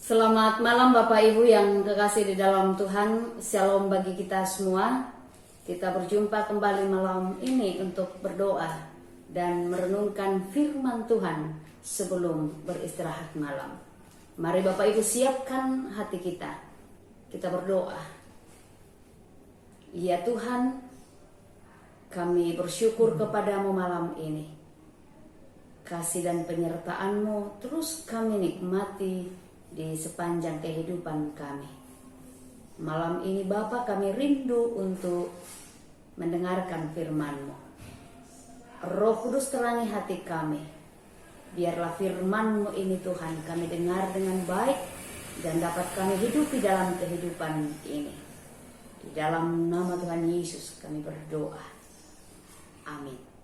Selamat malam Bapak Ibu yang kekasih di dalam Tuhan. Shalom bagi kita semua. Kita berjumpa kembali malam ini untuk berdoa dan merenungkan firman Tuhan sebelum beristirahat malam. Mari Bapak Ibu siapkan hati kita. Kita berdoa. Ya Tuhan, kami bersyukur kepadamu malam ini. Kasih dan penyertaan-Mu terus kami nikmati di sepanjang kehidupan kami. Malam ini Bapa, kami rindu untuk mendengarkan firman-Mu. Roh Kudus terangi hati kami. Biarlah firman-Mu ini Tuhan kami dengar dengan baik dan dapat kami hidupi dalam kehidupan ini. Di dalam nama Tuhan Yesus kami berdoa. Amin.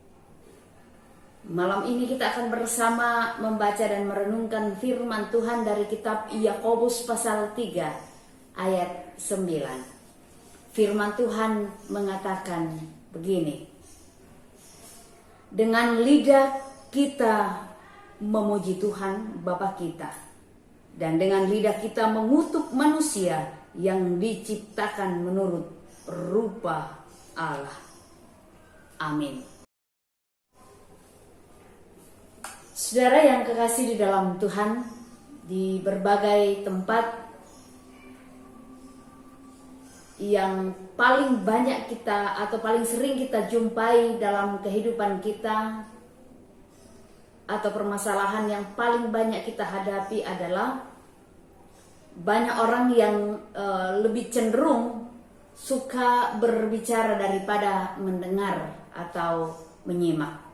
Malam ini kita akan bersama membaca dan merenungkan firman Tuhan dari kitab Yakobus pasal 3 ayat 9. Firman Tuhan mengatakan begini. Dengan lidah kita memuji Tuhan Bapa kita, dan dengan lidah kita mengutuk manusia yang diciptakan menurut rupa Allah. Amin. Saudara yang kekasih di dalam Tuhan, di berbagai tempat yang paling banyak kita atau paling sering kita jumpai dalam kehidupan kita, atau permasalahan yang paling banyak kita hadapi adalah banyak orang yang lebih cenderung suka berbicara daripada mendengar atau menyimak.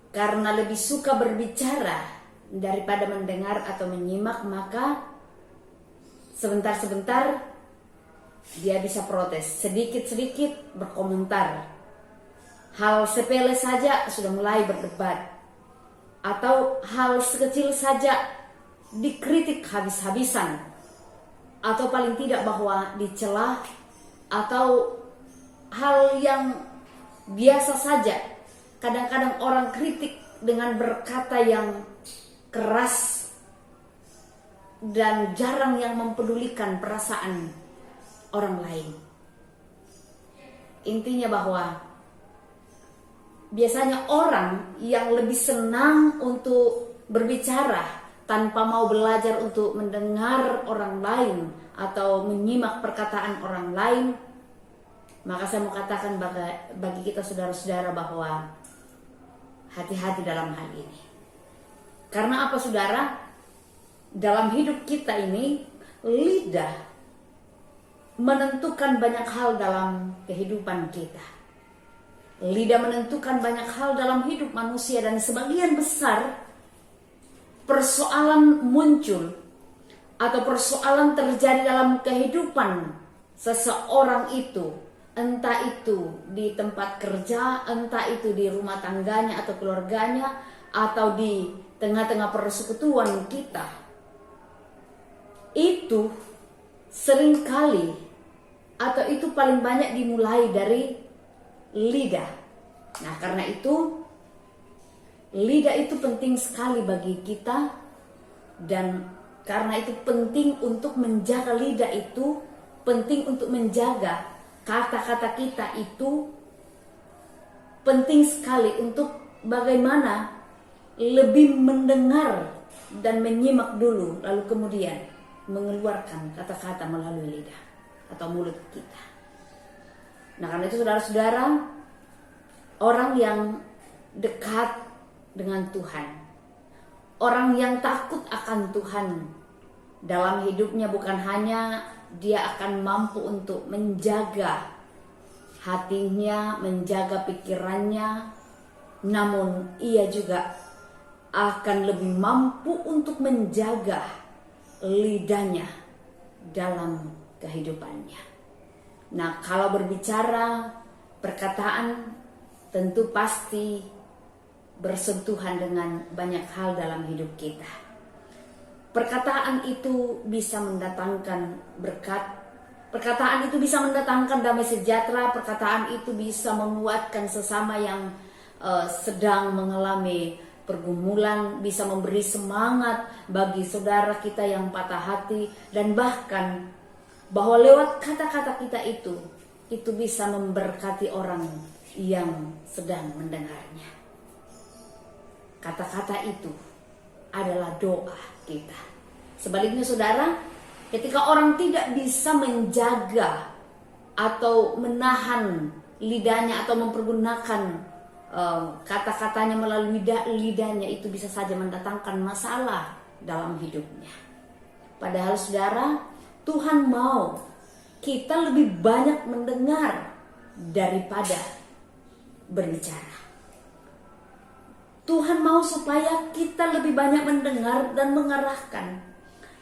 Karena lebih suka berbicara daripada mendengar atau menyimak, maka sebentar-sebentar dia bisa protes, sedikit-sedikit berkomentar. Hal sepele saja sudah mulai berdebat, atau hal sekecil saja dikritik habis-habisan, atau paling tidak bahwa dicela, atau hal yang biasa saja. Kadang-kadang orang kritik dengan berkata yang keras dan jarang yang mempedulikan perasaan orang lain. Intinya bahwa biasanya orang yang lebih senang untuk berbicara tanpa mau belajar untuk mendengar orang lain atau menyimak perkataan orang lain, maka saya mau katakan bagi kita saudara-saudara bahwa hati-hati dalam hal ini. Karena apa saudara? Dalam hidup kita ini, lidah menentukan banyak hal dalam kehidupan kita. Lidah menentukan banyak hal dalam hidup manusia, dan sebagian besar persoalan muncul atau persoalan terjadi dalam kehidupan seseorang itu, entah itu di tempat kerja, entah itu di rumah tangganya atau keluarganya, atau di tengah-tengah persekutuan kita, itu seringkali atau itu paling banyak dimulai dari lidah. Nah, karena itu lidah itu penting sekali bagi kita, dan karena itu penting untuk menjaga lidah itu, penting untuk menjaga kata-kata kita itu, penting sekali untuk bagaimana lebih mendengar dan menyimak dulu, lalu kemudian mengeluarkan kata-kata melalui lidah atau mulut kita. Nah, karena itu saudara-saudara, orang yang dekat dengan Tuhan, orang yang takut akan Tuhan, dalam hidupnya bukan hanya dia akan mampu untuk menjaga hatinya, menjaga pikirannya, namun ia juga akan lebih mampu untuk menjaga lidahnya dalam kehidupannya. Nah, kalau berbicara, perkataan tentu pasti bersentuhan dengan banyak hal dalam hidup kita. Perkataan itu bisa mendatangkan berkat, perkataan itu bisa mendatangkan damai sejahtera, perkataan itu bisa menguatkan sesama yang sedang mengalami pergumulan, bisa memberi semangat bagi saudara kita yang patah hati, dan bahkan bahwa lewat kata-kata kita itu bisa memberkati orang yang sedang mendengarnya. Kata-kata itu adalah doa kita. Sebaliknya saudara, ketika orang tidak bisa menjaga atau menahan lidahnya atau mempergunakan kata-katanya melalui lidahnya, itu bisa saja mendatangkan masalah dalam hidupnya. Padahal saudara, Tuhan mau kita lebih banyak mendengar daripada berbicara. Tuhan mau supaya kita lebih banyak mendengar dan mengarahkan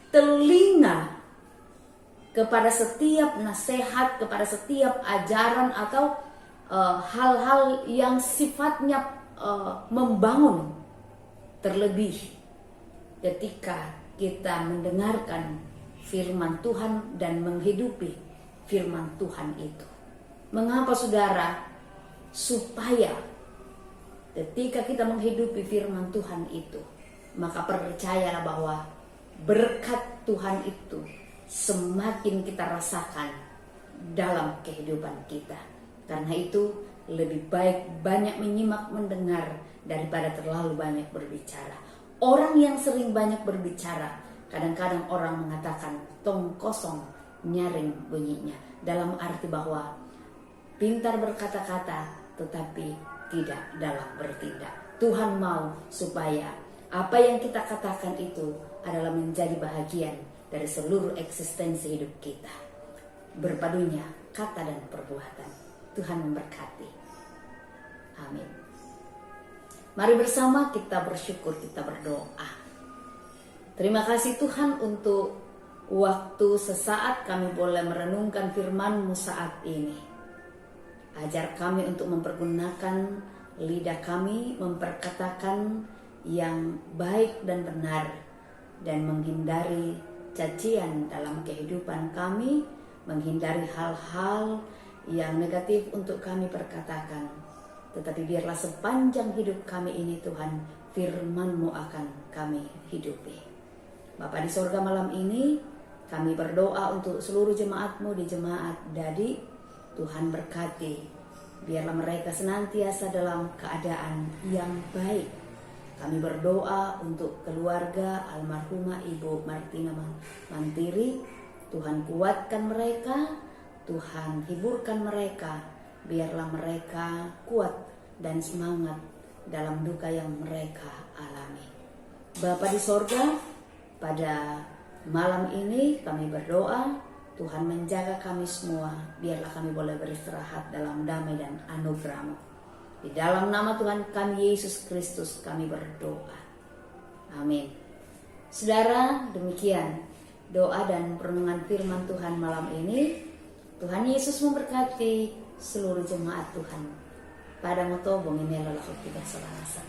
telinga kepada setiap nasihat, kepada setiap ajaran atau hal-hal yang sifatnya membangun. Terlebih ketika kita mendengarkan firman Tuhan dan menghidupi firman Tuhan itu. Mengapa saudara? Supaya ketika kita menghidupi firman Tuhan itu, maka percayalah bahwa berkat Tuhan itu semakin kita rasakan dalam kehidupan kita. Karena itu lebih baik banyak menyimak mendengar daripada terlalu banyak berbicara. Orang yang sering banyak berbicara, kadang-kadang orang mengatakan tong kosong nyaring bunyinya, dalam arti bahwa pintar berkata-kata tetapi tidak dalam bertindak. Tuhan mau supaya apa yang kita katakan itu adalah menjadi bahagian dari seluruh eksistensi hidup kita. Berpadunya kata dan perbuatan. Tuhan memberkati. Amin. Mari bersama kita bersyukur, kita berdoa. Terima kasih Tuhan untuk waktu sesaat kami boleh merenungkan firman-Mu saat ini. Ajar kami untuk mempergunakan lidah kami, memperkatakan yang baik dan benar, dan menghindari cacian dalam kehidupan kami, menghindari hal-hal yang negatif untuk kami perkatakan. Tetapi biarlah sepanjang hidup kami ini Tuhan, firman-Mu akan kami hidupi. Bapa di sorga, malam ini kami berdoa untuk seluruh jemaat-Mu di jemaat Dadi. Tuhan berkati, biarlah mereka senantiasa dalam keadaan yang baik. Kami berdoa untuk keluarga almarhumah Ibu Martina Mantiri. Tuhan kuatkan mereka, Tuhan hiburkan mereka, biarlah mereka kuat dan semangat dalam duka yang mereka alami. Bapa di sorga, pada malam ini kami berdoa, Tuhan menjaga kami semua, biarlah kami boleh beristirahat dalam damai dan anugerah-Mu. Di dalam nama Tuhan kami Yesus Kristus kami berdoa. Amin. Saudara, demikian doa dan perenungan firman Tuhan malam ini. Tuhan Yesus memberkati seluruh jemaat Tuhan. Pada moto bongin lalu kita selasa.